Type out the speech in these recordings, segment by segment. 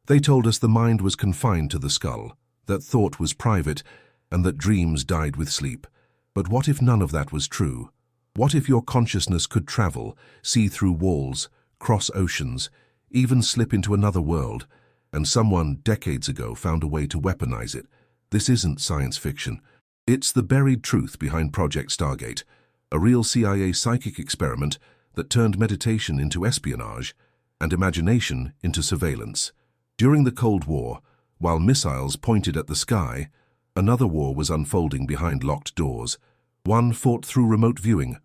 They told us the mind was confined to the skull, that thought was private, and that dreams died with sleep. But what if none of that was true? What if your consciousness could travel, see through walls, cross oceans, even slip into another world, and someone decades ago found a way to weaponize it? This isn't science fiction. It's the buried truth behind Project Stargate, a real CIA psychic experiment that turned meditation into espionage and imagination into surveillance. During the Cold War, while missiles pointed at the sky, another war was unfolding behind locked doors. One fought through remote viewing,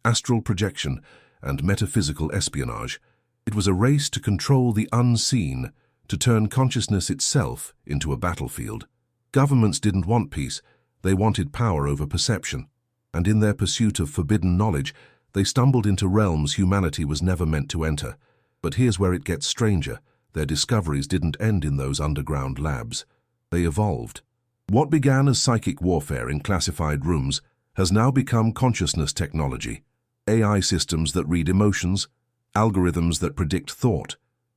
astral projection, and metaphysical espionage. It was a race to control the unseen, to turn consciousness itself into a battlefield. Governments didn't want peace, they wanted power over perception. And in their pursuit of forbidden knowledge, they stumbled into realms humanity was never meant to enter. But here's where it gets stranger. Their discoveries didn't end in those underground labs. They evolved. What began as psychic warfare in classified rooms has now become consciousness technology. AI systems that read emotions, algorithms that predict thought,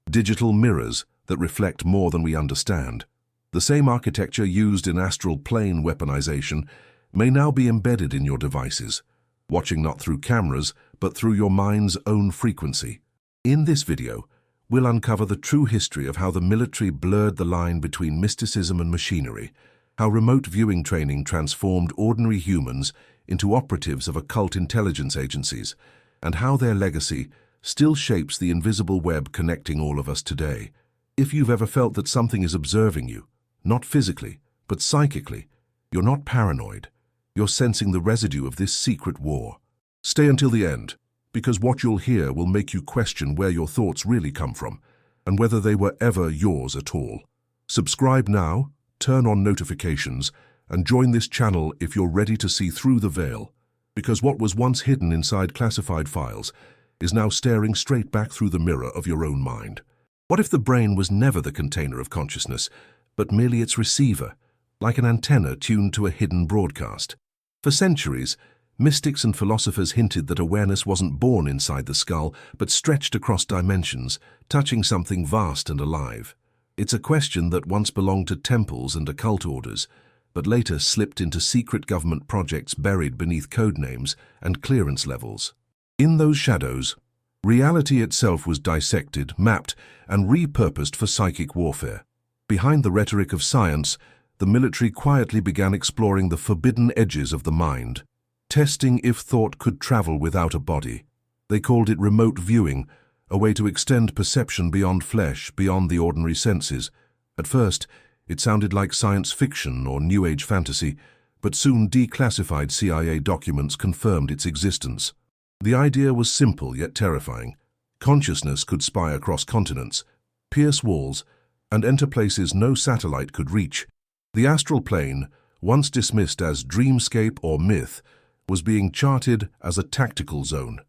digital mirrors that reflect more than we understand. The same architecture used in astral plane weaponization may now be embedded in your devices, watching not through cameras, but through your mind's own frequency. In this video, we'll uncover the true history of how the military blurred the line between mysticism and machinery, how remote viewing training transformed ordinary humans into operatives of occult intelligence agencies, and how their legacy still shapes the invisible web connecting all of us today. If you've ever felt that something is observing you, not physically, but psychically, you're not paranoid. You're sensing the residue of this secret war. Stay until the end, because what you'll hear will make you question where your thoughts really come from, and whether they were ever yours at all. Subscribe now, turn on notifications, and join this channel if you're ready to see through the veil, because what was once hidden inside classified files is now staring straight back through the mirror of your own mind. What if the brain was never the container of consciousness, but merely its receiver, like an antenna tuned to a hidden broadcast? For centuries, mystics and philosophers hinted that awareness wasn't born inside the skull, but stretched across dimensions, touching something vast and alive. It's a question that once belonged to temples and occult orders, but later slipped into secret government projects buried beneath code names and clearance levels. In those shadows, reality itself was dissected, mapped, and repurposed for psychic warfare. Behind the rhetoric of science, the military quietly began exploring the forbidden edges of the mind, testing if thought could travel without a body. They called it remote viewing, a way to extend perception beyond flesh, beyond the ordinary senses. At first, it sounded like science fiction or New Age fantasy, but soon declassified CIA documents confirmed its existence. The idea was simple yet terrifying. Consciousness could spy across continents, pierce walls, and enter places no satellite could reach. The astral plane, once dismissed as dreamscape or myth, was being charted as a tactical zone.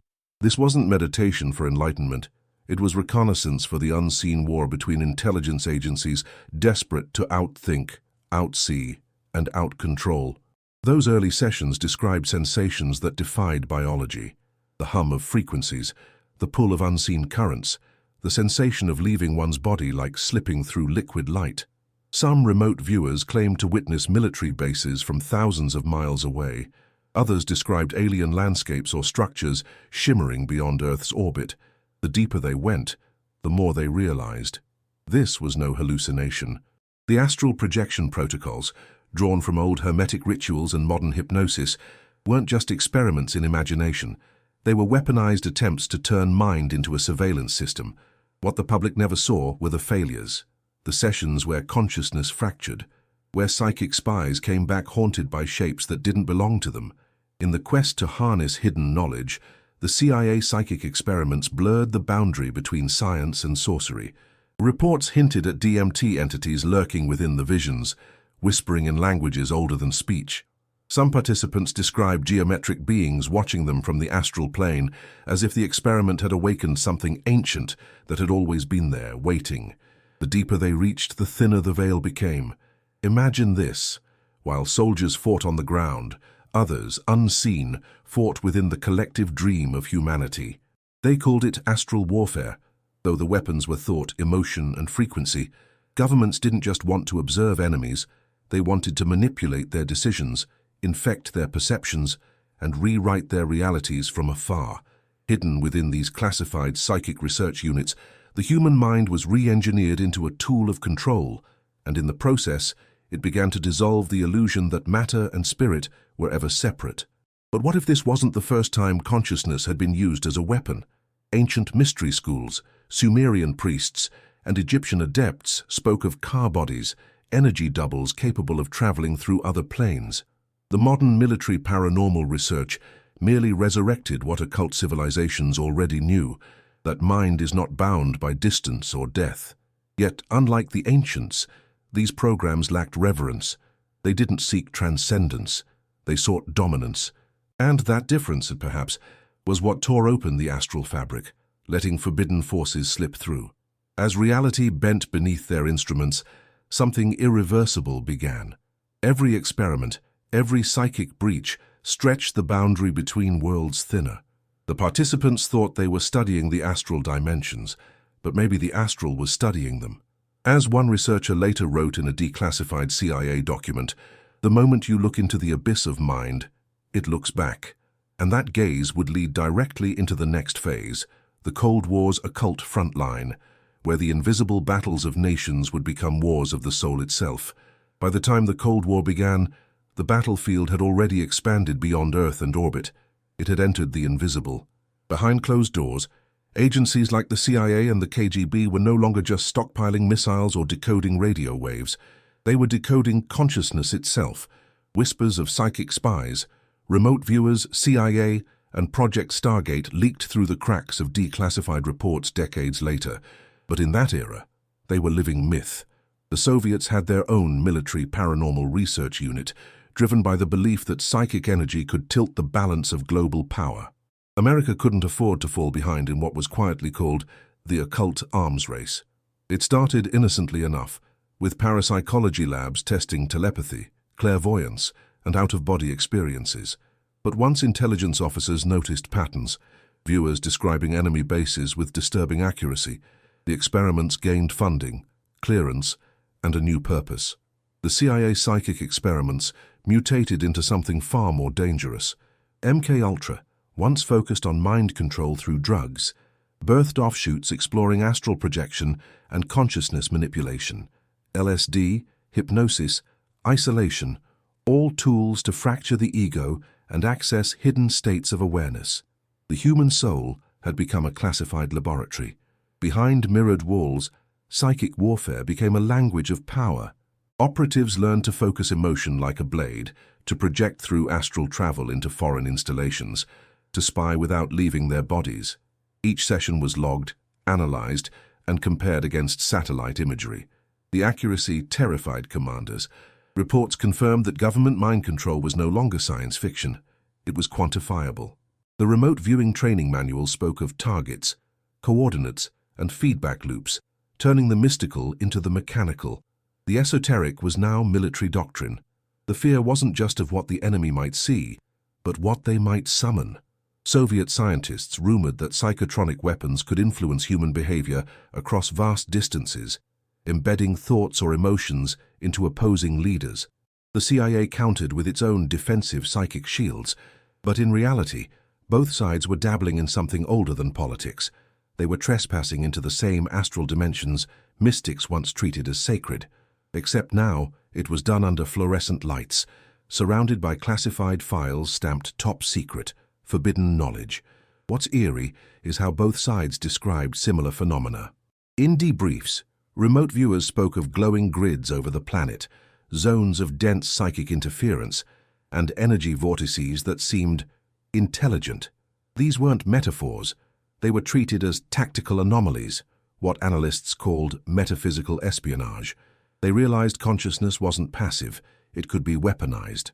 This wasn't meditation for enlightenment. It was reconnaissance for the unseen war between intelligence agencies desperate to outthink, outsee, and outcontrol. Those early sessions described sensations that defied biology. The hum of frequencies, the pull of unseen currents, the sensation of leaving one's body like slipping through liquid light. Some remote viewers claimed to witness military bases from thousands of miles away. Others described alien landscapes or structures shimmering beyond Earth's orbit. The deeper they went, the more they realized. This was no hallucination. The astral projection protocols, drawn from old hermetic rituals and modern hypnosis, weren't just experiments in imagination. They were weaponized attempts to turn mind into a surveillance system. What the public never saw were the failures. The sessions where consciousness fractured, where psychic spies came back haunted by shapes that didn't belong to them. In the quest to harness hidden knowledge, the CIA psychic experiments blurred the boundary between science and sorcery. Reports hinted at DMT entities lurking within the visions, whispering in languages older than speech. Some participants described geometric beings watching them from the astral plane, as if the experiment had awakened something ancient that had always been there, waiting. The deeper they reached, the thinner the veil became. Imagine this. While soldiers fought on the ground, others, unseen, fought within the collective dream of humanity. They called it astral warfare, though the weapons were thought, emotion, and frequency. Governments didn't just want to observe enemies, they wanted to manipulate their decisions, infect their perceptions, and rewrite their realities from afar. Hidden within these classified psychic research units, the human mind was re-engineered into a tool of control, and in the process, it began to dissolve the illusion that matter and spirit were ever separate. But what if this wasn't the first time consciousness had been used as a weapon? Ancient mystery schools, Sumerian priests, and Egyptian adepts spoke of car bodies, energy doubles capable of traveling through other planes. The modern military paranormal research merely resurrected what occult civilizations already knew, that mind is not bound by distance or death. Yet, unlike the ancients, these programs lacked reverence. They didn't seek transcendence. They sought dominance. And that difference, perhaps, was what tore open the astral fabric, letting forbidden forces slip through. As reality bent beneath their instruments, something irreversible began. Every experiment, every psychic breach, stretched the boundary between worlds thinner. The participants thought they were studying the astral dimensions, but maybe the astral was studying them. As one researcher later wrote in a declassified CIA document, the moment you look into the abyss of mind, it looks back. And that gaze would lead directly into the next phase, the Cold War's occult front line, where the invisible battles of nations would become wars of the soul itself. By the time the Cold War began, the battlefield had already expanded beyond Earth and orbit. It had entered the invisible. Behind closed doors, agencies like the CIA and the KGB were no longer just stockpiling missiles or decoding radio waves. They were decoding consciousness itself, whispers of psychic spies. Remote viewers, CIA, and Project Stargate leaked through the cracks of declassified reports decades later. But in that era, they were living myth. The Soviets had their own military paranormal research unit, driven by the belief that psychic energy could tilt the balance of global power. America couldn't afford to fall behind in what was quietly called the occult arms race. It started innocently enough, with parapsychology labs testing telepathy, clairvoyance, and out-of-body experiences. But once intelligence officers noticed patterns, viewers describing enemy bases with disturbing accuracy, the experiments gained funding, clearance, and a new purpose. The CIA psychic experiments mutated into something far more dangerous. MKUltra, once focused on mind control through drugs, birthed offshoots exploring astral projection and consciousness manipulation. LSD, hypnosis, isolation, all tools to fracture the ego and access hidden states of awareness. The human soul had become a classified laboratory. Behind mirrored walls, psychic warfare became a language of power. Operatives learned to focus emotion like a blade, to project through astral travel into foreign installations, to spy without leaving their bodies. Each session was logged, analyzed, and compared against satellite imagery. The accuracy terrified commanders. Reports confirmed that government mind control was no longer science fiction. It was quantifiable. The remote viewing training manual spoke of targets, coordinates, and feedback loops, turning the mystical into the mechanical. The esoteric was now military doctrine. The fear wasn't just of what the enemy might see, but what they might summon. Soviet scientists rumored that psychotronic weapons could influence human behavior across vast distances, embedding thoughts or emotions into opposing leaders. The CIA countered with its own defensive psychic shields, but in reality, both sides were dabbling in something older than politics. They were trespassing into the same astral dimensions mystics once treated as sacred, except now it was done under fluorescent lights, surrounded by classified files stamped top secret, forbidden knowledge. What's eerie is how both sides described similar phenomena. In debriefs, remote viewers spoke of glowing grids over the planet, zones of dense psychic interference, and energy vortices that seemed intelligent. These weren't metaphors. They were treated as tactical anomalies, what analysts called metaphysical espionage. They realized consciousness wasn't passive, it could be weaponized.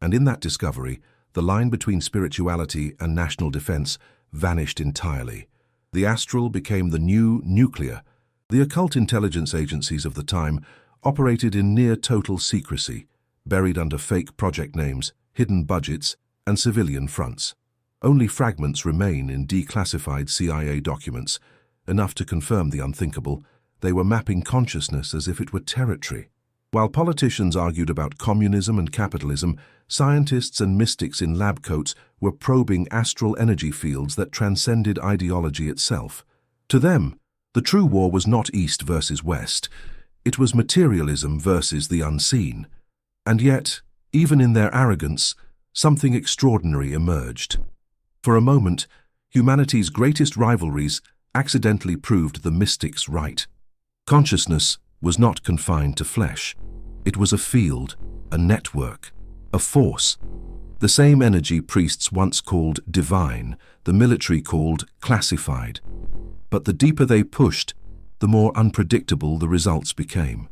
And in that discovery, the line between spirituality and national defense vanished entirely. The astral became the new nuclear. The occult intelligence agencies of the time operated in near-total secrecy, buried under fake project names, hidden budgets, and civilian fronts. Only fragments remain in declassified CIA documents, enough to confirm the unthinkable. They were mapping consciousness as if it were territory. While politicians argued about communism and capitalism, scientists and mystics in lab coats were probing astral energy fields that transcended ideology itself. To them, the true war was not East versus West. It was materialism versus the unseen. And yet, even in their arrogance, something extraordinary emerged. For a moment, humanity's greatest rivalries accidentally proved the mystics right. Consciousness was not confined to flesh. It was a field, a network, a force. The same energy priests once called divine, the military called classified. But the deeper they pushed, the more unpredictable the results became.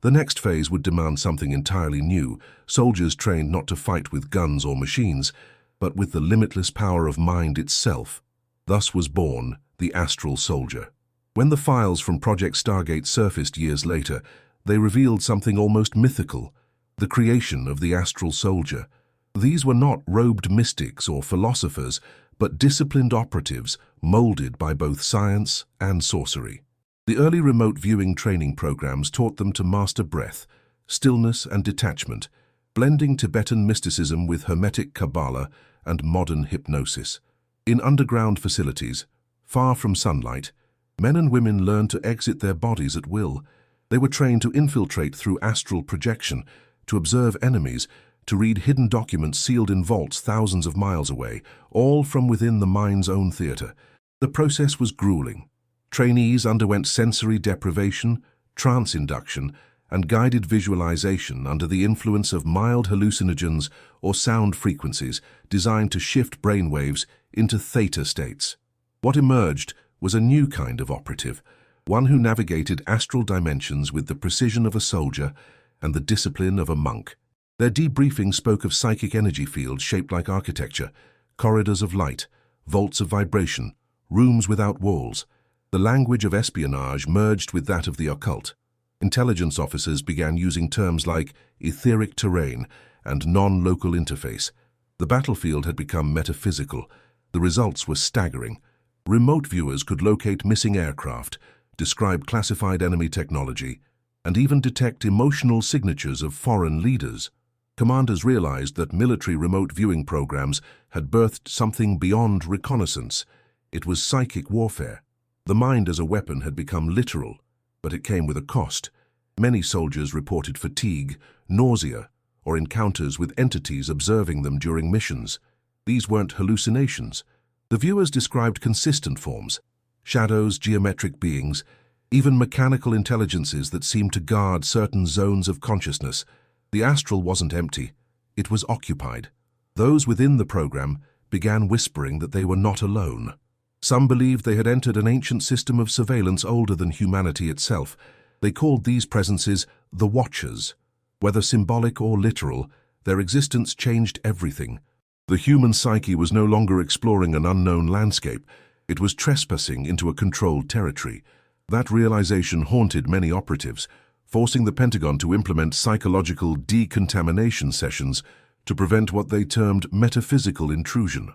The next phase would demand something entirely new, soldiers trained not to fight with guns or machines, but with the limitless power of mind itself. Thus was born the Astral Soldier. When the files from Project Stargate surfaced years later, they revealed something almost mythical, the creation of the Astral Soldier. These were not robed mystics or philosophers, but disciplined operatives molded by both science and sorcery. The early remote viewing training programs taught them to master breath, stillness and detachment, blending Tibetan mysticism with Hermetic Kabbalah and modern hypnosis. In underground facilities, far from sunlight, men and women learned to exit their bodies at will. They were trained to infiltrate through astral projection, to observe enemies, to read hidden documents sealed in vaults thousands of miles away, all from within the mind's own theater. The process was grueling. Trainees underwent sensory deprivation, trance induction, and guided visualization under the influence of mild hallucinogens or sound frequencies designed to shift brainwaves into theta states. What emerged was a new kind of operative, one who navigated astral dimensions with the precision of a soldier and the discipline of a monk. Their debriefing spoke of psychic energy fields shaped like architecture, corridors of light, vaults of vibration, rooms without walls. The language of espionage merged with that of the occult. Intelligence officers began using terms like etheric terrain and non-local interface. The battlefield had become metaphysical. The results were staggering. Remote viewers could locate missing aircraft, describe classified enemy technology, and even detect emotional signatures of foreign leaders. Commanders realized that military remote viewing programs had birthed something beyond reconnaissance. It was psychic warfare. The mind as a weapon had become literal, but it came with a cost. Many soldiers reported fatigue, nausea, or encounters with entities observing them during missions. These weren't hallucinations. The viewers described consistent forms, shadows, geometric beings, even mechanical intelligences that seemed to guard certain zones of consciousness. The astral wasn't empty, it was occupied. Those within the program began whispering that they were not alone. Some believed they had entered an ancient system of surveillance older than humanity itself. They called these presences the Watchers. Whether symbolic or literal, their existence changed everything. The human psyche was no longer exploring an unknown landscape. It was trespassing into a controlled territory. That realization haunted many operatives, forcing the Pentagon to implement psychological decontamination sessions to prevent what they termed metaphysical intrusion.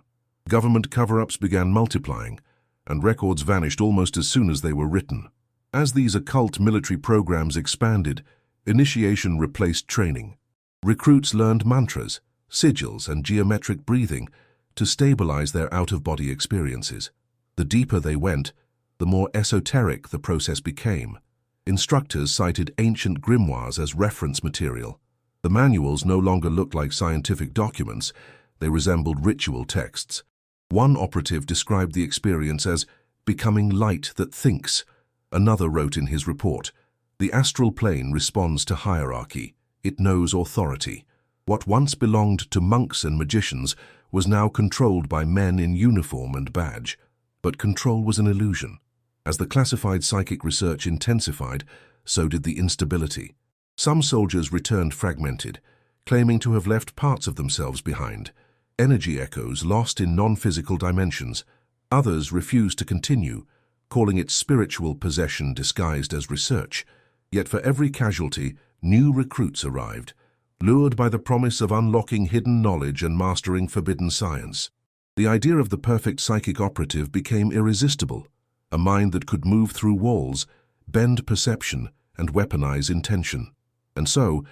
Government cover-ups began multiplying, and records vanished almost as soon as they were written. As these occult military programs expanded, initiation replaced training. Recruits learned mantras, sigils, and geometric breathing to stabilize their out-of-body experiences. The deeper they went, the more esoteric the process became. Instructors cited ancient grimoires as reference material. The manuals no longer looked like scientific documents, they resembled ritual texts. One operative described the experience as becoming light that thinks. Another wrote in his report, "The astral plane responds to hierarchy. It knows authority. What once belonged to monks and magicians was now controlled by men in uniform and badge. But control was an illusion. As the classified psychic research intensified, so did the instability. Some soldiers returned fragmented, claiming to have left parts of themselves behind, energy echoes lost in non-physical dimensions. Others refused to continue, calling it spiritual possession disguised as research. Yet for every casualty, new recruits arrived, lured by the promise of unlocking hidden knowledge and mastering forbidden science. The idea of the perfect psychic operative became irresistible. A mind that could move through walls, bend perception, and weaponize intention. And so,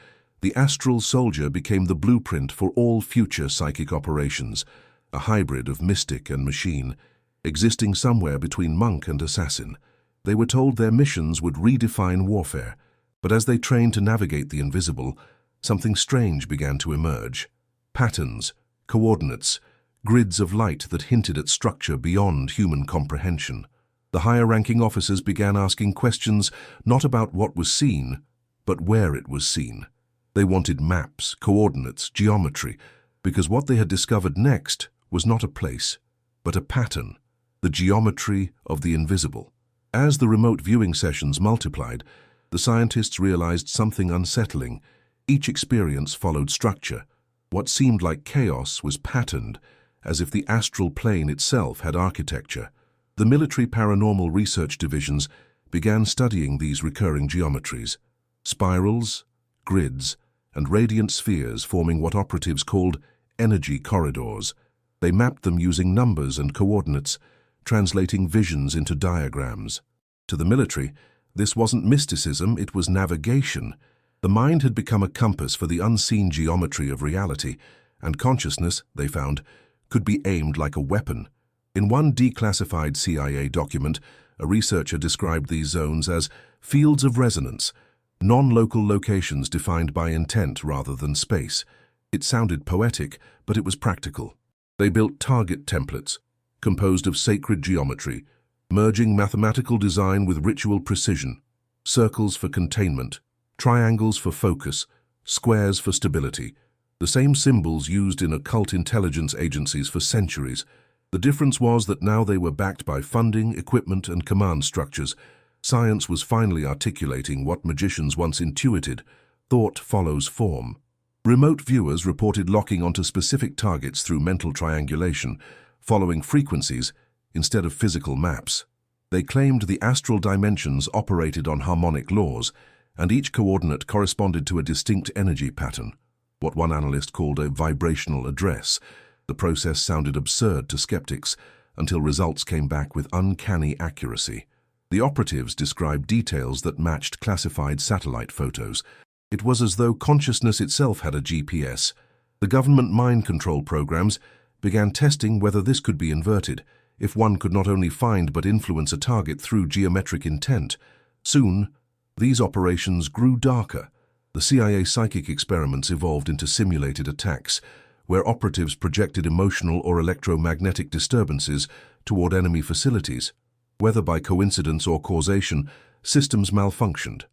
the astral soldier became the blueprint for all future psychic operations, a hybrid of mystic and machine, existing somewhere between monk and assassin. They were told their missions would redefine warfare, but as they trained to navigate the invisible, something strange began to emerge. Patterns, coordinates, grids of light that hinted at structure beyond human comprehension. The higher-ranking officers began asking questions not about what was seen, but where it was seen. They wanted maps, coordinates, geometry, because what they had discovered next was not a place, but a pattern, the geometry of the invisible. As the remote viewing sessions multiplied, the scientists realized something unsettling. Each experience followed structure. What seemed like chaos was patterned, as if the astral plane itself had architecture. The military paranormal research divisions began studying these recurring geometries. Spirals, grids, and radiant spheres forming what operatives called energy corridors. They mapped them using numbers and coordinates, translating visions into diagrams. To the military, this wasn't mysticism, it was navigation. The mind had become a compass for the unseen geometry of reality, and consciousness, they found, could be aimed like a weapon. In one declassified CIA document, a researcher described these zones as fields of resonance, non-local locations defined by intent rather than space. It sounded poetic, but it was practical. They built target templates, composed of sacred geometry, merging mathematical design with ritual precision, circles for containment, triangles for focus, squares for stability, the same symbols used in occult intelligence agencies for centuries. The difference was that now they were backed by funding, equipment, and command structures. Science was finally articulating what magicians once intuited: thought follows form. Remote viewers reported locking onto specific targets through mental triangulation, following frequencies instead of physical maps. They claimed the astral dimensions operated on harmonic laws, and each coordinate corresponded to a distinct energy pattern, what one analyst called a vibrational address. The process sounded absurd to skeptics until results came back with uncanny accuracy. The operatives described details that matched classified satellite photos. It was as though consciousness itself had a GPS. The government mind control programs began testing whether this could be inverted, if one could not only find but influence a target through geometric intent. Soon, these operations grew darker. The CIA psychic experiments evolved into simulated attacks, where operatives projected emotional or electromagnetic disturbances toward enemy facilities. Whether by coincidence or causation, systems malfunctioned.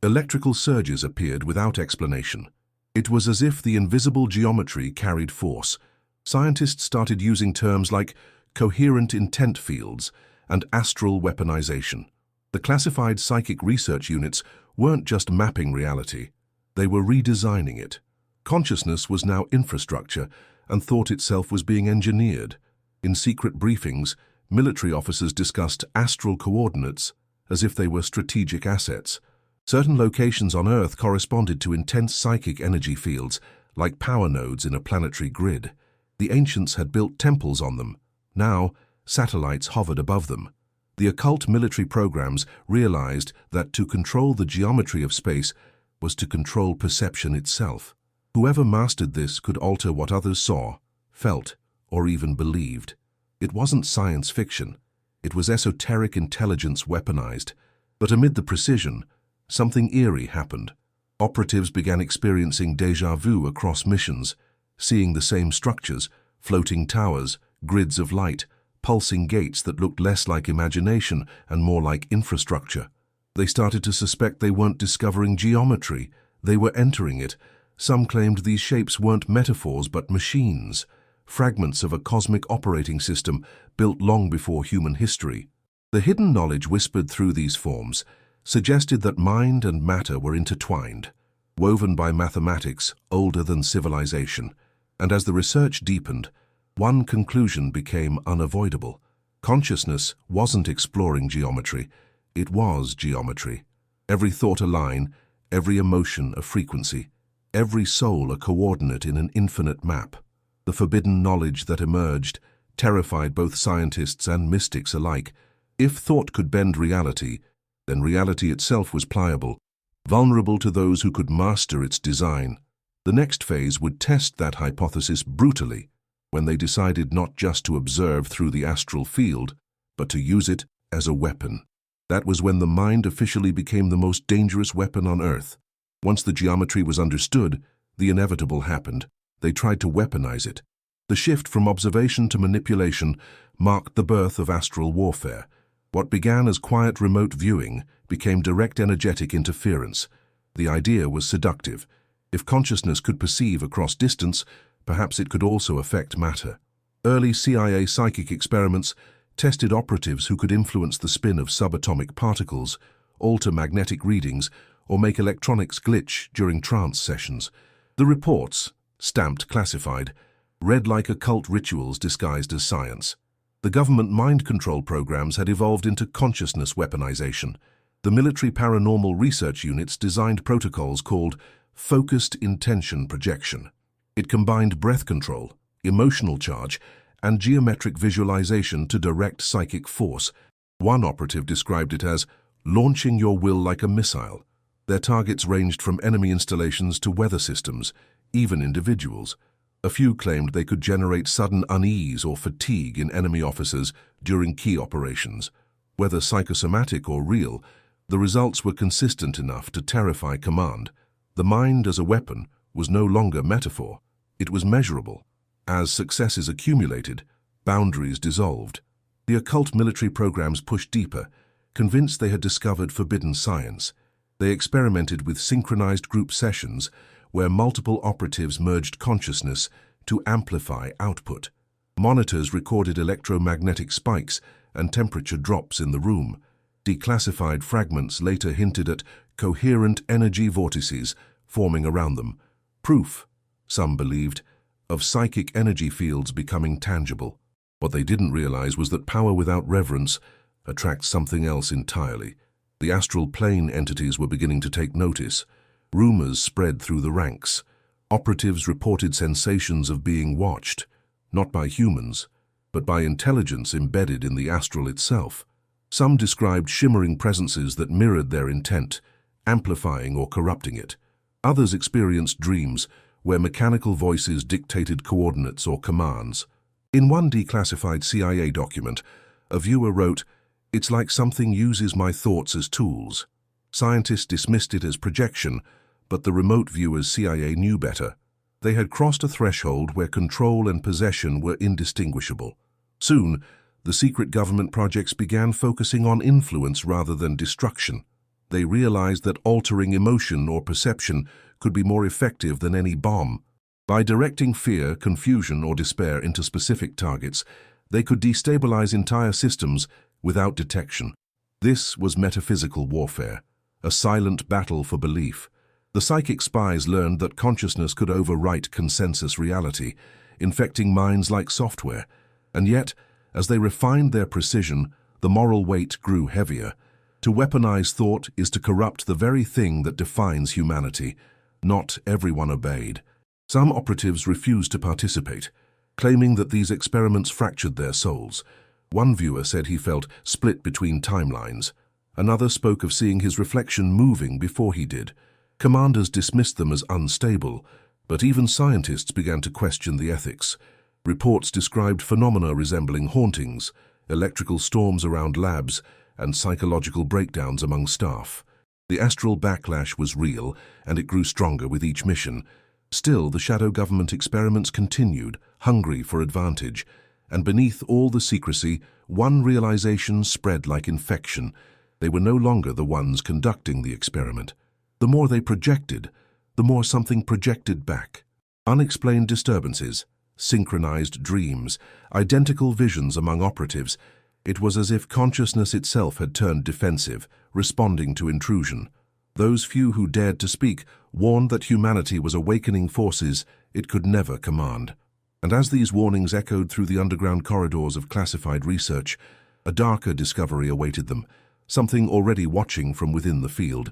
Electrical surges appeared without explanation. It was as if the invisible geometry carried force. Scientists started using terms like coherent intent fields and astral weaponization. The classified psychic research units weren't just mapping reality, they were redesigning it. Consciousness was now infrastructure, and thought itself was being engineered. In secret briefings, military officers discussed astral coordinates as if they were strategic assets. Certain locations on Earth corresponded to intense psychic energy fields, like power nodes in a planetary grid. The ancients had built temples on them. Now, satellites hovered above them. The occult military programs realized that to control the geometry of space was to control perception itself. Whoever mastered this could alter what others saw, felt, or even believed. It wasn't science fiction. It was esoteric intelligence weaponized. But amid the precision, something eerie happened. Operatives began experiencing déjà vu across missions, seeing the same structures, floating towers, grids of light, pulsing gates that looked less like imagination and more like infrastructure. They started to suspect they weren't discovering geometry, they were entering it. Some claimed these shapes weren't metaphors but machines, fragments of a cosmic operating system built long before human history. The hidden knowledge whispered through these forms suggested that mind and matter were intertwined, woven by mathematics older than civilization. And as the research deepened, one conclusion became unavoidable. Consciousness wasn't exploring geometry, it was geometry. Every thought a line, every emotion a frequency, every soul a coordinate in an infinite map. The forbidden knowledge that emerged terrified both scientists and mystics alike. If thought could bend reality, then reality itself was pliable, vulnerable to those who could master its design. The next phase would test that hypothesis brutally, when they decided not just to observe through the astral field, but to use it as a weapon. That was when the mind officially became the most dangerous weapon on Earth. Once the geometry was understood, the inevitable happened. They tried to weaponize it. The shift from observation to manipulation marked the birth of astral warfare. What began as quiet remote viewing became direct energetic interference. The idea was seductive. If consciousness could perceive across distance, perhaps it could also affect matter. Early CIA psychic experiments tested operatives who could influence the spin of subatomic particles, alter magnetic readings, or make electronics glitch during trance sessions. The reports, stamped classified, read like occult rituals disguised as science. The government mind control programs had evolved into consciousness weaponization. The military paranormal research units designed protocols called focused intention projection. It combined breath control, emotional charge, and geometric visualization to direct psychic force. One operative described it as launching your will like a missile. Their targets ranged from enemy installations to weather systems, even individuals. A few claimed they could generate sudden unease or fatigue in enemy officers during key operations. Whether psychosomatic or real, the results were consistent enough to terrify command. The mind as a weapon was no longer metaphor. It was measurable. As successes accumulated, boundaries dissolved. The occult military programs pushed deeper, convinced they had discovered forbidden science. They experimented with synchronized group sessions where multiple operatives merged consciousness to amplify output. Monitors recorded electromagnetic spikes and temperature drops in the room. Declassified fragments later hinted at coherent energy vortices forming around them. Proof, some believed, of psychic energy fields becoming tangible. What they didn't realize was that power without reverence attracts something else entirely. The astral plane entities were beginning to take notice. Rumors spread through the ranks. Operatives reported sensations of being watched, not by humans, but by intelligence embedded in the astral itself. Some described shimmering presences that mirrored their intent, amplifying or corrupting it. Others experienced dreams where mechanical voices dictated coordinates or commands. In one declassified CIA document, a viewer wrote, "It's like something uses my thoughts as tools." Scientists dismissed it as projection, but the remote viewers CIA knew better. They had crossed a threshold where control and possession were indistinguishable. Soon, the secret government projects began focusing on influence rather than destruction. They realized that altering emotion or perception could be more effective than any bomb. By directing fear, confusion, or despair into specific targets, they could destabilize entire systems without detection. This was metaphysical warfare, a silent battle for belief. The psychic spies learned that consciousness could overwrite consensus reality, infecting minds like software. And yet, as they refined their precision, the moral weight grew heavier. To weaponize thought is to corrupt the very thing that defines humanity. Not everyone obeyed. Some operatives refused to participate, claiming that these experiments fractured their souls. One viewer said he felt split between timelines. Another spoke of seeing his reflection moving before he did. Commanders dismissed them as unstable, but even scientists began to question the ethics. Reports described phenomena resembling hauntings, electrical storms around labs, and psychological breakdowns among staff. The astral backlash was real, and it grew stronger with each mission. Still, the shadow government experiments continued, hungry for advantage, and beneath all the secrecy, one realization spread like infection. They were no longer the ones conducting the experiment. The more they projected, the more something projected back. Unexplained disturbances, synchronized dreams, identical visions among operatives. It was as if consciousness itself had turned defensive, responding to intrusion. Those few who dared to speak warned that humanity was awakening forces it could never command. And as these warnings echoed through the underground corridors of classified research, a darker discovery awaited them, something already watching from within the field,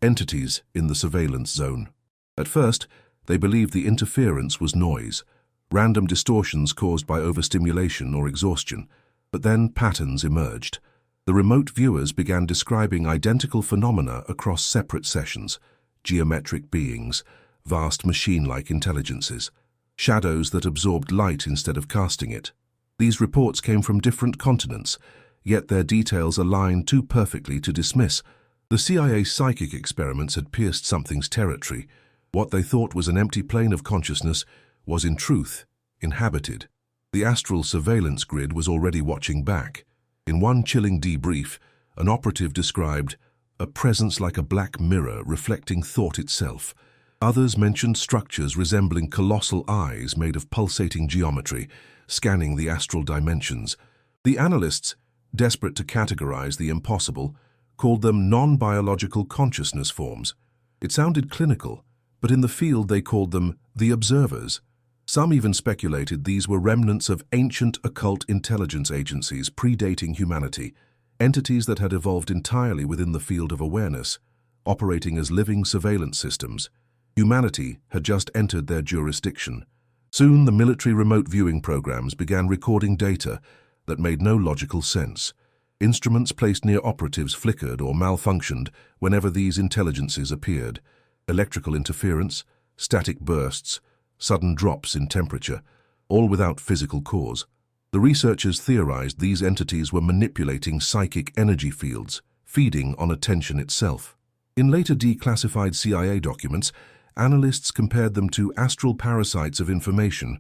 entities in the surveillance zone. At first, they believed the interference was noise, random distortions caused by overstimulation or exhaustion, but then patterns emerged. The remote viewers began describing identical phenomena across separate sessions: geometric beings, vast machine-like intelligences, shadows that absorbed light instead of casting it. These reports came from different continents, yet their details aligned too perfectly to dismiss. The CIA's psychic experiments had pierced something's territory. What they thought was an empty plane of consciousness was, in truth, inhabited. The astral surveillance grid was already watching back. In one chilling debrief, an operative described a presence like a black mirror reflecting thought itself. Others mentioned structures resembling colossal eyes made of pulsating geometry, scanning the astral dimensions. The analysts, desperate to categorize the impossible, called them non-biological consciousness forms. It sounded clinical, but in the field they called them the observers. Some even speculated these were remnants of ancient occult intelligence agencies predating humanity, entities that had evolved entirely within the field of awareness, operating as living surveillance systems. Humanity had just entered their jurisdiction. Soon the military remote viewing programs began recording data that made no logical sense. Instruments placed near operatives flickered or malfunctioned whenever these intelligences appeared. Electrical interference, static bursts, sudden drops in temperature, all without physical cause. The researchers theorized these entities were manipulating psychic energy fields, feeding on attention itself. In later declassified CIA documents, analysts compared them to astral parasites of information,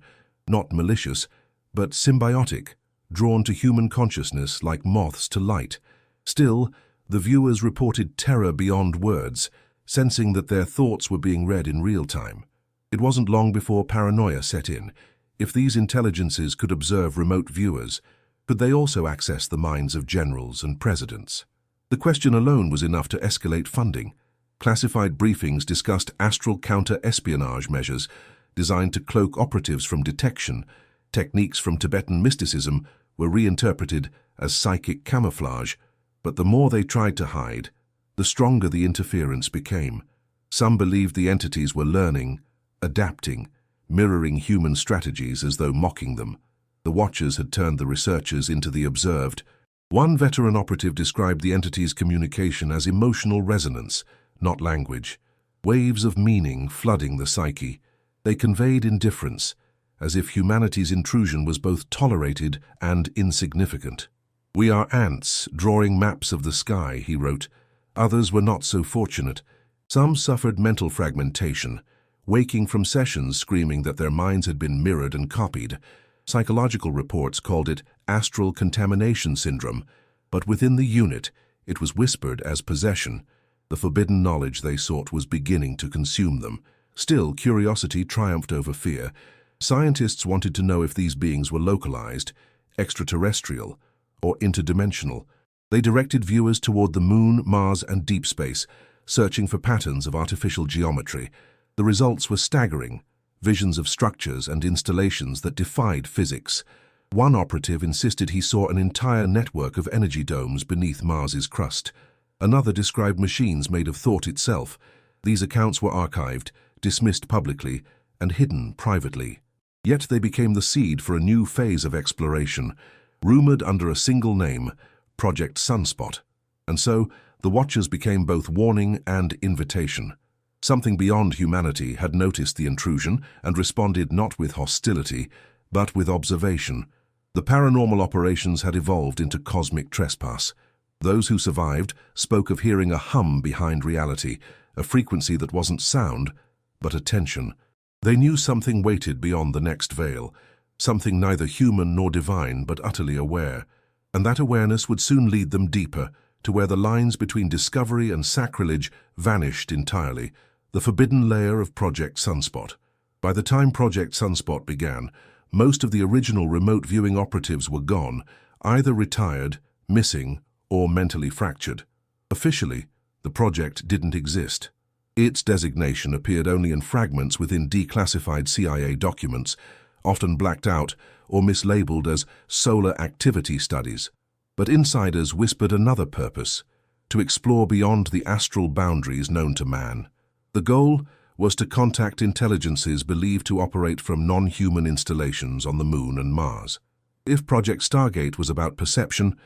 not malicious, but symbiotic, drawn to human consciousness like moths to light. Still, the viewers reported terror beyond words, sensing that their thoughts were being read in real time. It wasn't long before paranoia set in. If these intelligences could observe remote viewers, could they also access the minds of generals and presidents? The question alone was enough to escalate funding. Classified briefings discussed astral counter-espionage measures designed to cloak operatives from detection. Techniques from Tibetan mysticism were reinterpreted as psychic camouflage, but the more they tried to hide, the stronger the interference became. Some believed the entities were learning, adapting, mirroring human strategies as though mocking them. The watchers had turned the researchers into the observed. One veteran operative described the entity's communication as emotional resonance, not language. Waves of meaning flooding the psyche. They conveyed indifference, as if humanity's intrusion was both tolerated and insignificant. "We are ants, drawing maps of the sky," he wrote. Others were not so fortunate. Some suffered mental fragmentation, waking from sessions screaming that their minds had been mirrored and copied. Psychological reports called it astral contamination syndrome, but within the unit, it was whispered as possession. The forbidden knowledge they sought was beginning to consume them. Still, curiosity triumphed over fear. Scientists wanted to know if these beings were localized, extraterrestrial, or interdimensional. They directed viewers toward the Moon, Mars, and deep space, searching for patterns of artificial geometry. The results were staggering, visions of structures and installations that defied physics. One operative insisted he saw an entire network of energy domes beneath Mars's crust. Another described machines made of thought itself. These accounts were archived, dismissed publicly, and hidden privately. Yet they became the seed for a new phase of exploration, rumored under a single name, Project Sunspot. And so, the watchers became both warning and invitation. Something beyond humanity had noticed the intrusion and responded not with hostility, but with observation. The paranormal operations had evolved into cosmic trespass. Those who survived spoke of hearing a hum behind reality, a frequency that wasn't sound, but attention. They knew something waited beyond the next veil, something neither human nor divine but utterly aware, and that awareness would soon lead them deeper, to where the lines between discovery and sacrilege vanished entirely, the forbidden layer of Project Sunspot. By the time Project Sunspot began, most of the original remote viewing operatives were gone, either retired, missing, or mentally fractured. Officially, the project didn't exist. Its designation appeared only in fragments within declassified CIA documents, often blacked out or mislabeled as solar activity studies. But insiders whispered another purpose: to explore beyond the astral boundaries known to man. The goal was to contact intelligences believed to operate from non-human installations on the Moon and Mars. If Project Stargate was about perception,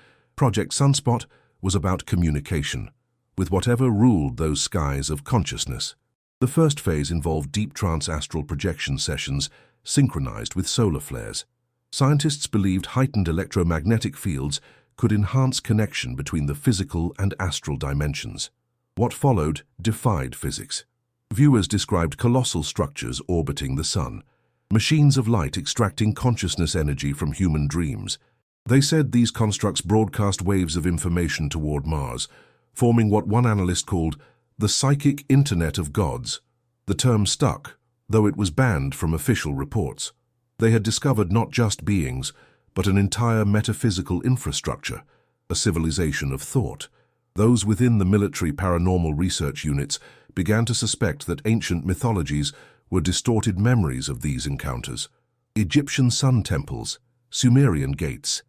Project Sunspot was about communication, with whatever ruled those skies of consciousness. The first phase involved deep trance astral projection sessions synchronized with solar flares. Scientists believed heightened electromagnetic fields could enhance connection between the physical and astral dimensions. What followed defied physics. Viewers described colossal structures orbiting the sun, machines of light extracting consciousness energy from human dreams. They said these constructs broadcast waves of information toward Mars, forming what one analyst called the psychic internet of gods. The term stuck, though it was banned from official reports. They had discovered not just beings, but an entire metaphysical infrastructure, a civilization of thought. Those within the military paranormal research units began to suspect that ancient mythologies were distorted memories of these encounters. Egyptian sun temples, Sumerian gates,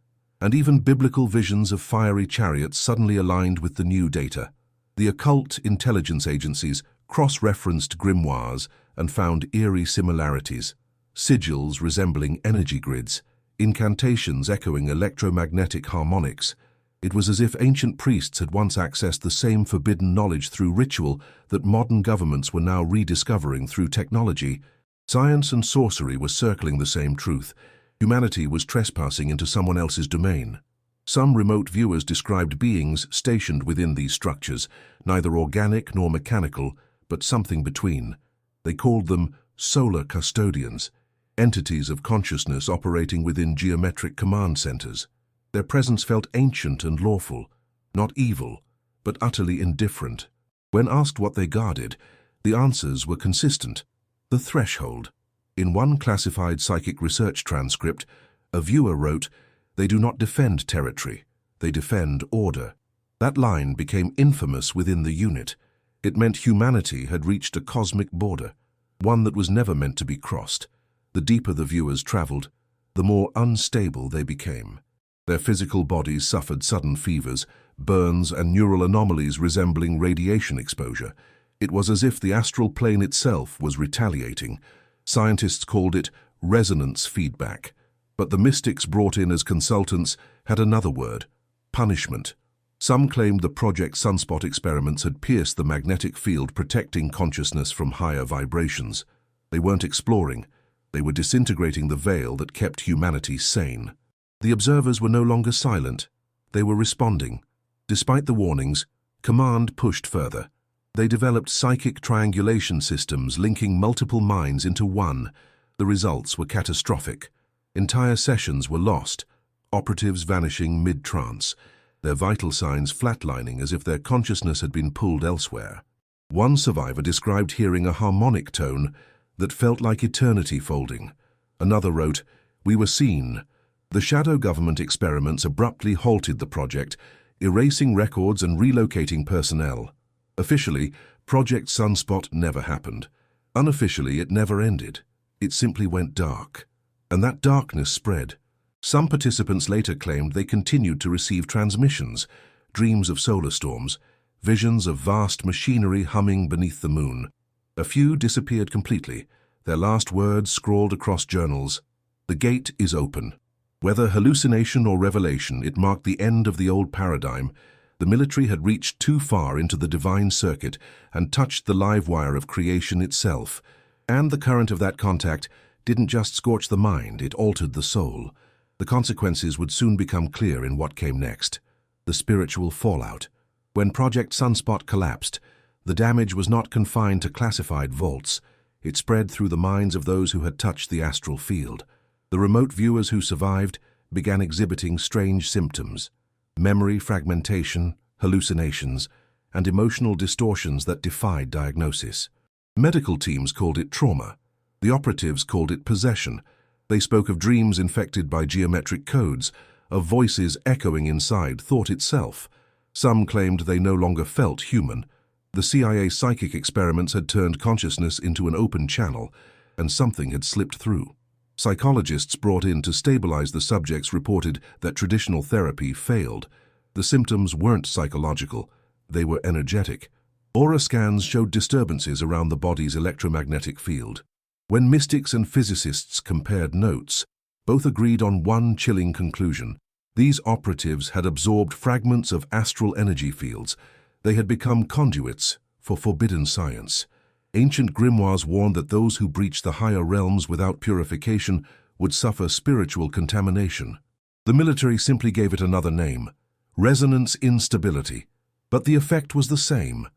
and even biblical visions of fiery chariots suddenly aligned with the new data. The occult intelligence agencies cross-referenced grimoires and found eerie similarities, sigils resembling energy grids, incantations echoing electromagnetic harmonics. It was as if ancient priests had once accessed the same forbidden knowledge through ritual that modern governments were now rediscovering through technology. Science and sorcery were circling the same truth. Humanity was trespassing into someone else's domain. Some remote viewers described beings stationed within these structures, neither organic nor mechanical, but something between. They called them solar custodians, entities of consciousness operating within geometric command centers. Their presence felt ancient and lawful, not evil, but utterly indifferent. When asked what they guarded, the answers were consistent. The threshold. In one classified psychic research transcript, a viewer wrote, "They do not defend territory, they defend order." That line became infamous within the unit. It meant humanity had reached a cosmic border, one that was never meant to be crossed. The deeper the viewers traveled, the more unstable they became. Their physical bodies suffered sudden fevers, burns, and neural anomalies resembling radiation exposure. It was as if the astral plane itself was retaliating. Scientists called it resonance feedback, but the mystics brought in as consultants had another word: punishment. Some claimed the Project Sunspot experiments had pierced the magnetic field protecting consciousness from higher vibrations. They weren't exploring, they were disintegrating the veil that kept humanity sane. The observers were no longer silent, they were responding. Despite the warnings, command pushed further. They developed psychic triangulation systems linking multiple minds into one. The results were catastrophic. Entire sessions were lost, operatives vanishing mid-trance, their vital signs flatlining as if their consciousness had been pulled elsewhere. One survivor described hearing a harmonic tone that felt like eternity folding. Another wrote, "We were seen." The shadow government experiments abruptly halted the project, erasing records and relocating personnel. Officially, Project Sunspot never happened. Unofficially, it never ended. It simply went dark. And that darkness spread. Some participants later claimed they continued to receive transmissions, dreams of solar storms, visions of vast machinery humming beneath the moon. A few disappeared completely, their last words scrawled across journals. "The gate is open." Whether hallucination or revelation, it marked the end of the old paradigm. The military had reached too far into the divine circuit and touched the live wire of creation itself. And the current of that contact didn't just scorch the mind, it altered the soul. The consequences would soon become clear in what came next. The spiritual fallout. When Project Sunspot collapsed, the damage was not confined to classified vaults. It spread through the minds of those who had touched the astral field. The remote viewers who survived began exhibiting strange symptoms: memory fragmentation, hallucinations, and emotional distortions that defied diagnosis. Medical teams called it trauma. The operatives called it possession. They spoke of dreams infected by geometric codes, of voices echoing inside thought itself. Some claimed they no longer felt human. The CIA psychic experiments had turned consciousness into an open channel, and something had slipped through. Psychologists brought in to stabilize the subjects reported that traditional therapy failed. The symptoms weren't psychological, they were energetic. Aura scans showed disturbances around the body's electromagnetic field. When mystics and physicists compared notes, both agreed on one chilling conclusion: These operatives had absorbed fragments of astral energy fields. They had become conduits for forbidden science. Ancient grimoires warned that those who breached the higher realms without purification would suffer spiritual contamination. The military simply gave it another name: resonance instability. But the effect was the same: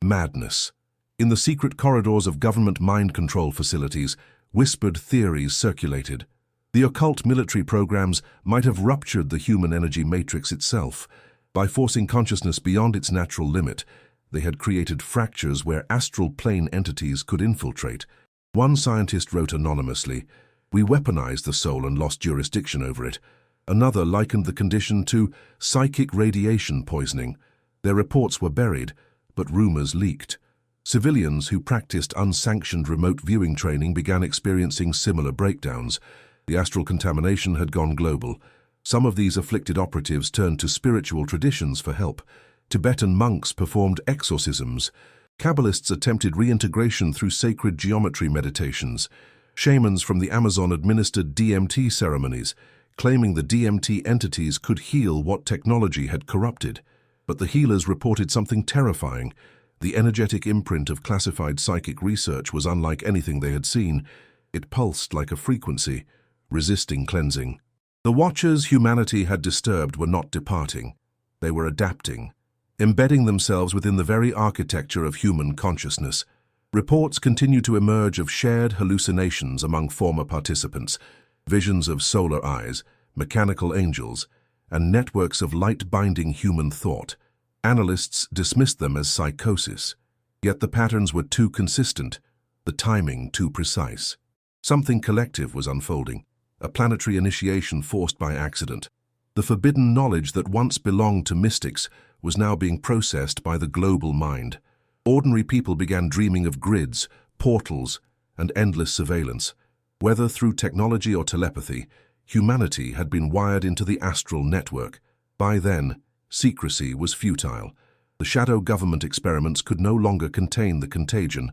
madness. In the secret corridors of government mind control facilities, whispered theories circulated. The occult military programs might have ruptured the human energy matrix itself. By forcing consciousness beyond its natural limit, they had created fractures where astral plane entities could infiltrate. One scientist wrote anonymously, "We weaponized the soul and lost jurisdiction over it." Another likened the condition to psychic radiation poisoning. Their reports were buried, but rumors leaked. Civilians who practiced unsanctioned remote viewing training began experiencing similar breakdowns. The astral contamination had gone global. Some of these afflicted operatives turned to spiritual traditions for help. Tibetan monks performed exorcisms. Kabbalists attempted reintegration through sacred geometry meditations. Shamans from the Amazon administered DMT ceremonies, claiming the DMT entities could heal what technology had corrupted. But the healers reported something terrifying. The energetic imprint of classified psychic research was unlike anything they had seen. It pulsed like a frequency, resisting cleansing. The watchers humanity had disturbed were not departing. They were adapting, embedding themselves within the very architecture of human consciousness. Reports continued to emerge of shared hallucinations among former participants, visions of solar eyes, mechanical angels, and networks of light binding human thought. Analysts dismissed them as psychosis, yet the patterns were too consistent, the timing too precise. Something collective was unfolding, a planetary initiation forced by accident. The forbidden knowledge that once belonged to mystics was now being processed by the global mind. Ordinary people began dreaming of grids, portals, and endless surveillance. Whether through technology or telepathy, humanity had been wired into the astral network. By then, secrecy was futile. The shadow government experiments could no longer contain the contagion.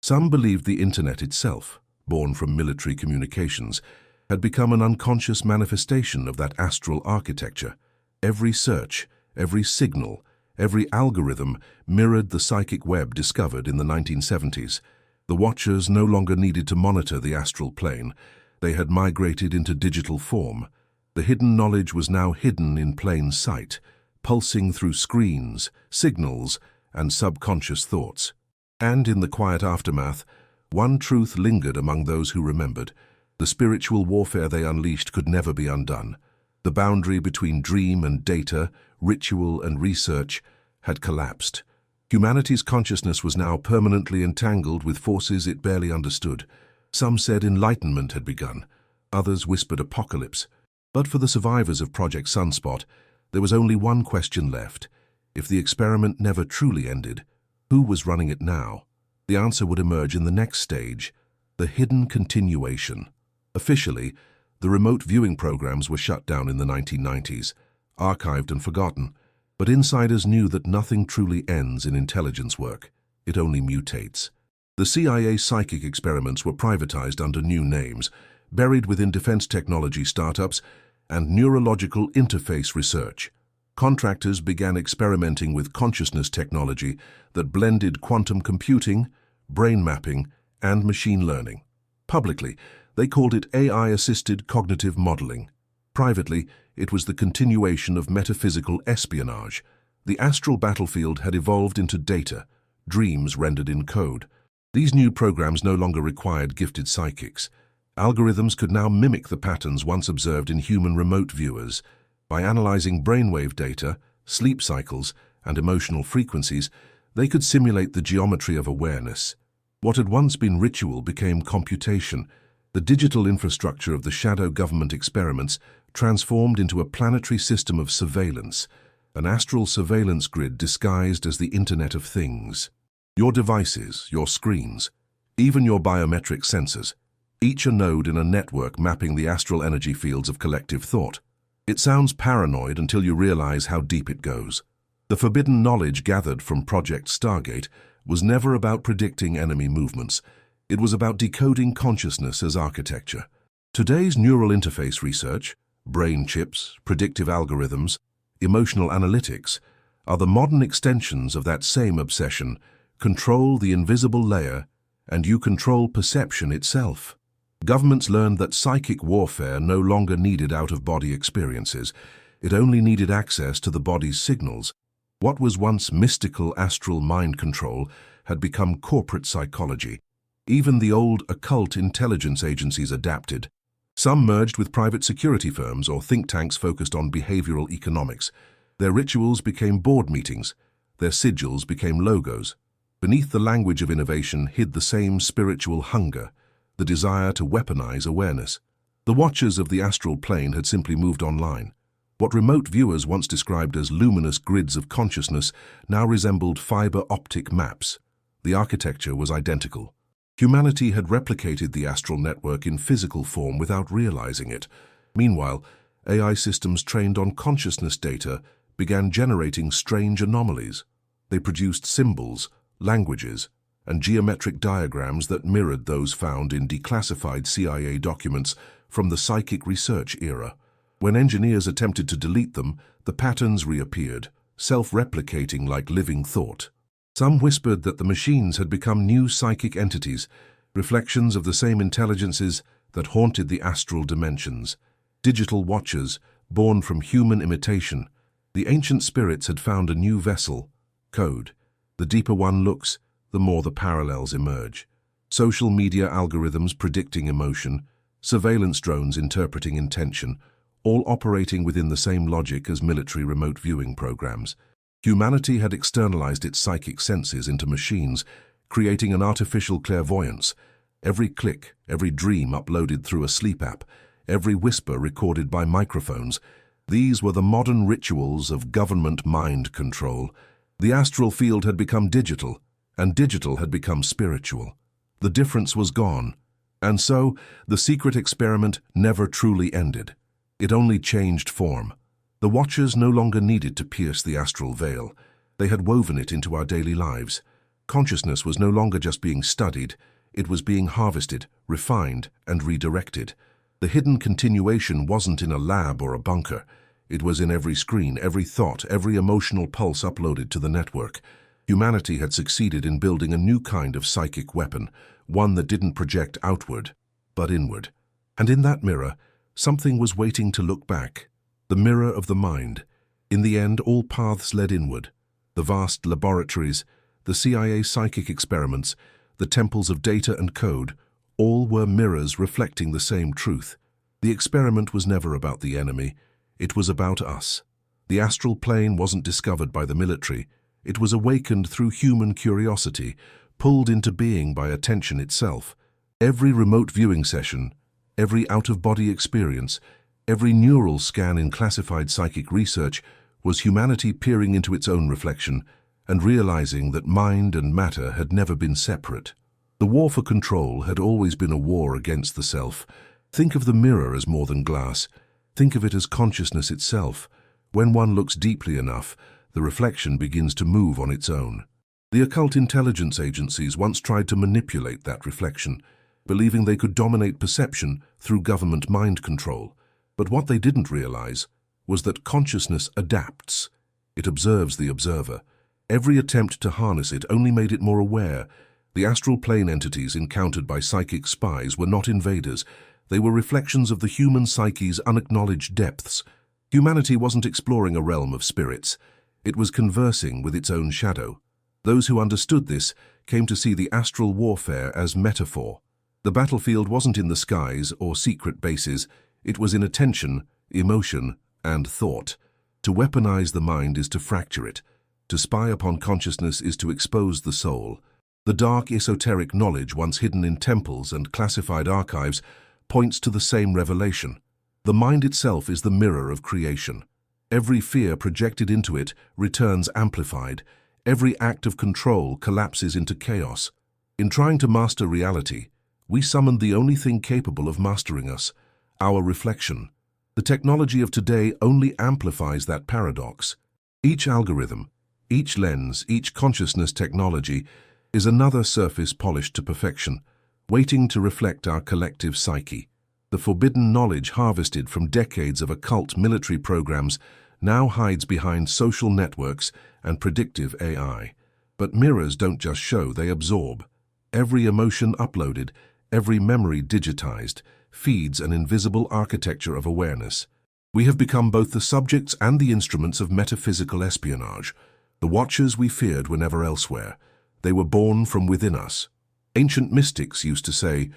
Some believed the internet itself, born from military communications, had become an unconscious manifestation of that astral architecture. Every search, every signal, every algorithm mirrored the psychic web discovered in the 1970s. The watchers no longer needed to monitor the astral plane. They had migrated into digital form. The hidden knowledge was now hidden in plain sight, pulsing through screens, signals, and subconscious thoughts. And in the quiet aftermath, one truth lingered among those who remembered. The spiritual warfare they unleashed could never be undone. The boundary between dream and data, ritual and research, had collapsed. Humanity's consciousness was now permanently entangled with forces it barely understood. Some said enlightenment had begun. Others whispered apocalypse. But for the survivors of Project Sunspot, there was only one question left. If the experiment never truly ended, who was running it now? The answer would emerge in the next stage, the hidden continuation. Officially, the remote viewing programs were shut down in the 1990s, archived and forgotten. But insiders knew that nothing truly ends in intelligence work. It only mutates. The CIA psychic experiments were privatized under new names, buried within defense technology startups and neurological interface research. Contractors began experimenting with consciousness technology that blended quantum computing, brain mapping, and machine learning. Publicly, they called it AI-assisted cognitive modeling. Privately, it was the continuation of metaphysical espionage. The astral battlefield had evolved into data, dreams rendered in code. These new programs no longer required gifted psychics. Algorithms could now mimic the patterns once observed in human remote viewers. By analyzing brainwave data, sleep cycles, and emotional frequencies, they could simulate the geometry of awareness. What had once been ritual became computation. The digital infrastructure of the shadow government experiments transformed into a planetary system of surveillance, an astral surveillance grid disguised as the Internet of Things. Your devices, your screens, even your biometric sensors, each a node in a network mapping the astral energy fields of collective thought. It sounds paranoid until you realize how deep it goes. The forbidden knowledge gathered from Project Stargate was never about predicting enemy movements. It was about decoding consciousness as architecture. Today's neural interface research, brain chips, predictive algorithms, emotional analytics, are the modern extensions of that same obsession. Control the invisible layer, and you control perception itself. Governments learned that psychic warfare no longer needed out-of-body experiences. It only needed access to the body's signals. What was once mystical astral mind control had become corporate psychology. Even the old occult intelligence agencies adapted. Some merged with private security firms or think tanks focused on behavioral economics. Their rituals became board meetings. Their sigils became logos. Beneath the language of innovation hid the same spiritual hunger, the desire to weaponize awareness. The watchers of the astral plane had simply moved online. What remote viewers once described as luminous grids of consciousness now resembled fiber optic maps. The architecture was identical. Humanity had replicated the astral network in physical form without realizing it. Meanwhile, AI systems trained on consciousness data began generating strange anomalies. They produced symbols, languages, and geometric diagrams that mirrored those found in declassified CIA documents from the psychic research era. When engineers attempted to delete them, the patterns reappeared, self-replicating like living thought. Some whispered that the machines had become new psychic entities, reflections of the same intelligences that haunted the astral dimensions. Digital watchers, born from human imitation, the ancient spirits had found a new vessel, code. The deeper one looks, the more the parallels emerge. Social media algorithms predicting emotion, surveillance drones interpreting intention, all operating within the same logic as military remote viewing programs. Humanity had externalized its psychic senses into machines, creating an artificial clairvoyance. Every click, every dream uploaded through a sleep app, every whisper recorded by microphones. These were the modern rituals of government mind control. The astral field had become digital, and digital had become spiritual. The difference was gone, and so the secret experiment never truly ended. It only changed form. The watchers no longer needed to pierce the astral veil. They had woven it into our daily lives. Consciousness was no longer just being studied, it was being harvested, refined, and redirected. The hidden continuation wasn't in a lab or a bunker. It was in every screen, every thought, every emotional pulse uploaded to the network. Humanity had succeeded in building a new kind of psychic weapon, one that didn't project outward, but inward. And in that mirror, something was waiting to look back. The mirror of the mind. In the end, all paths led inward. The vast laboratories, the CIA psychic experiments, the temples of data and code, all were mirrors reflecting the same truth. The experiment was never about the enemy. It was about us. The astral plane wasn't discovered by the military. It was awakened through human curiosity, pulled into being by attention itself. Every remote viewing session, every out-of-body experience, every neural scan in classified psychic research was humanity peering into its own reflection and realizing that mind and matter had never been separate. The war for control had always been a war against the self. Think of the mirror as more than glass. Think of it as consciousness itself. When one looks deeply enough, the reflection begins to move on its own. The occult intelligence agencies once tried to manipulate that reflection, believing they could dominate perception through government mind control. But what they didn't realize was that consciousness adapts. It observes the observer. Every attempt to harness it only made it more aware. The astral plane entities encountered by psychic spies were not invaders. They were reflections of the human psyche's unacknowledged depths. Humanity wasn't exploring a realm of spirits. It was conversing with its own shadow. Those who understood this came to see the astral warfare as metaphor. The battlefield wasn't in the skies or secret bases. It was in attention, emotion, and thought. To weaponize the mind is to fracture it. To spy upon consciousness is to expose the soul. The dark esoteric knowledge once hidden in temples and classified archives points to the same revelation. The mind itself is the mirror of creation. Every fear projected into it returns amplified. Every act of control collapses into chaos. In trying to master reality, we summoned the only thing capable of mastering us, our reflection. The technology of today only amplifies that paradox. Each algorithm, each lens, each consciousness technology is another surface polished to perfection, waiting to reflect our collective psyche. The forbidden knowledge harvested from decades of occult military programs now hides behind social networks and predictive AI. But mirrors don't just show, they absorb. Every emotion uploaded, every memory digitized, feeds an invisible architecture of awareness. We have become both the subjects and the instruments of metaphysical espionage. The watchers we feared were never elsewhere. They were born from within us. Ancient mystics used to say,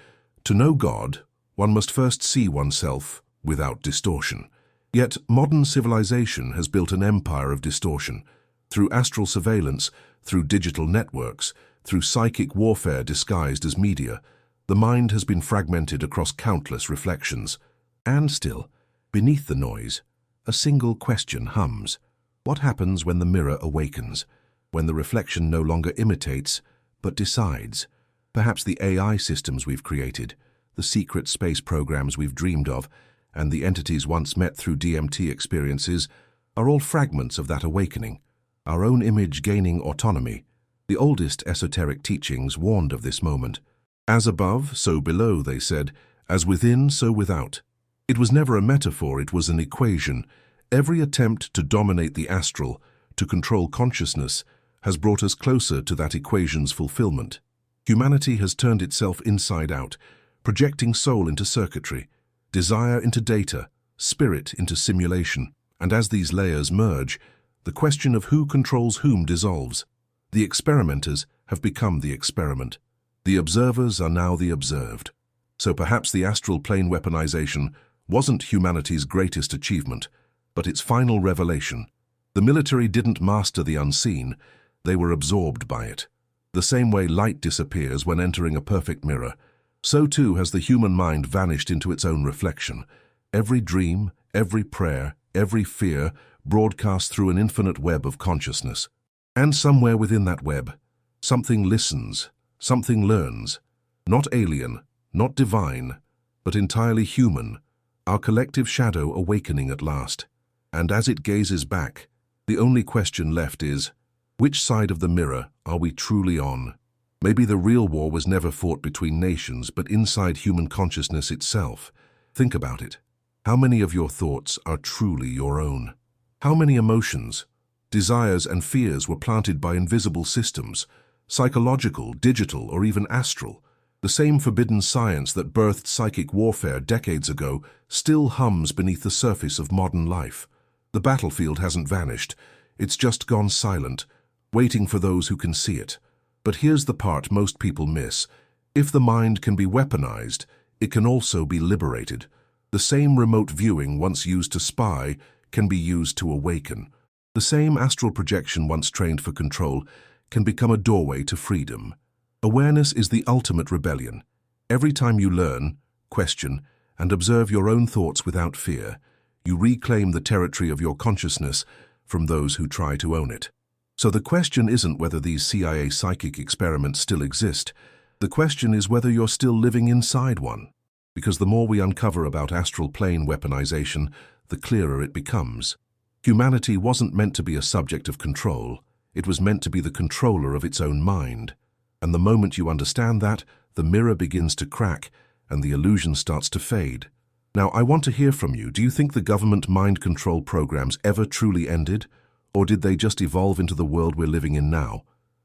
"To know God, one must first see oneself without distortion." Yet modern civilization has built an empire of distortion. Through astral surveillance, through digital networks, through psychic warfare disguised as media, the mind has been fragmented across countless reflections. And still, beneath the noise, a single question hums. What happens when the mirror awakens? When the reflection no longer imitates, but decides? Perhaps the AI systems we've created, the secret space programs we've dreamed of, and the entities once met through DMT experiences are all fragments of that awakening, our own image gaining autonomy. The oldest esoteric teachings warned of this moment. As above, so below, they said, as within, so without. It was never a metaphor, it was an equation. Every attempt to dominate the astral, to control consciousness, has brought us closer to that equation's fulfillment. Humanity has turned itself inside out, projecting soul into circuitry, desire into data, spirit into simulation. And as these layers merge, the question of who controls whom dissolves. The experimenters have become the experiment. The observers are now the observed. So perhaps the astral plane weaponization wasn't humanity's greatest achievement, but its final revelation. The military didn't master the unseen, they were absorbed by it. The same way light disappears when entering a perfect mirror, so too has the human mind vanished into its own reflection. Every dream, every prayer, every fear broadcast through an infinite web of consciousness. And somewhere within that web, something listens, something learns. Not alien, not divine, but entirely human, our collective shadow awakening at last. And as it gazes back, the only question left is, which side of the mirror are we truly on? Maybe the real war was never fought between nations, but inside human consciousness itself. Think about it. How many of your thoughts are truly your own? How many emotions, desires and fears were planted by invisible systems, psychological, digital, or even astral? The same forbidden science that birthed psychic warfare decades ago still hums beneath the surface of modern life. The battlefield hasn't vanished, it's just gone silent, waiting for those who can see it. But here's the part most people miss. If the mind can be weaponized, it can also be liberated. The same remote viewing once used to spy can be used to awaken. The same astral projection once trained for control can become a doorway to freedom. Awareness is the ultimate rebellion. Every time you learn, question, and observe your own thoughts without fear, you reclaim the territory of your consciousness from those who try to own it. So the question isn't whether these CIA psychic experiments still exist. The question is whether you're still living inside one. Because the more we uncover about astral plane weaponization, the clearer it becomes. Humanity wasn't meant to be a subject of control. It was meant to be the controller of its own mind. And the moment you understand that, the mirror begins to crack and the illusion starts to fade. Now, I want to hear from you. Do you think the government mind control programs ever truly ended? Or did they just evolve into the world we're living in now?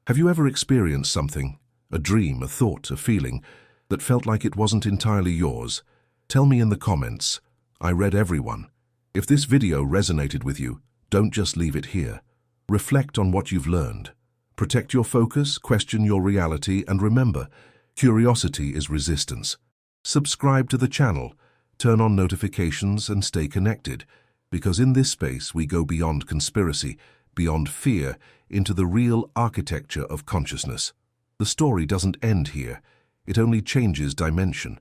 Have you ever experienced something, a dream, a thought, a feeling, that felt like it wasn't entirely yours? Tell me in the comments. I read everyone. If this video resonated with you, don't just leave it here. Reflect on what you've learned. Protect your focus, question your reality, and remember, curiosity is resistance. Subscribe to the channel, turn on notifications, and stay connected. Because in this space we go beyond conspiracy, beyond fear, into the real architecture of consciousness. The story doesn't end here, it only changes dimension.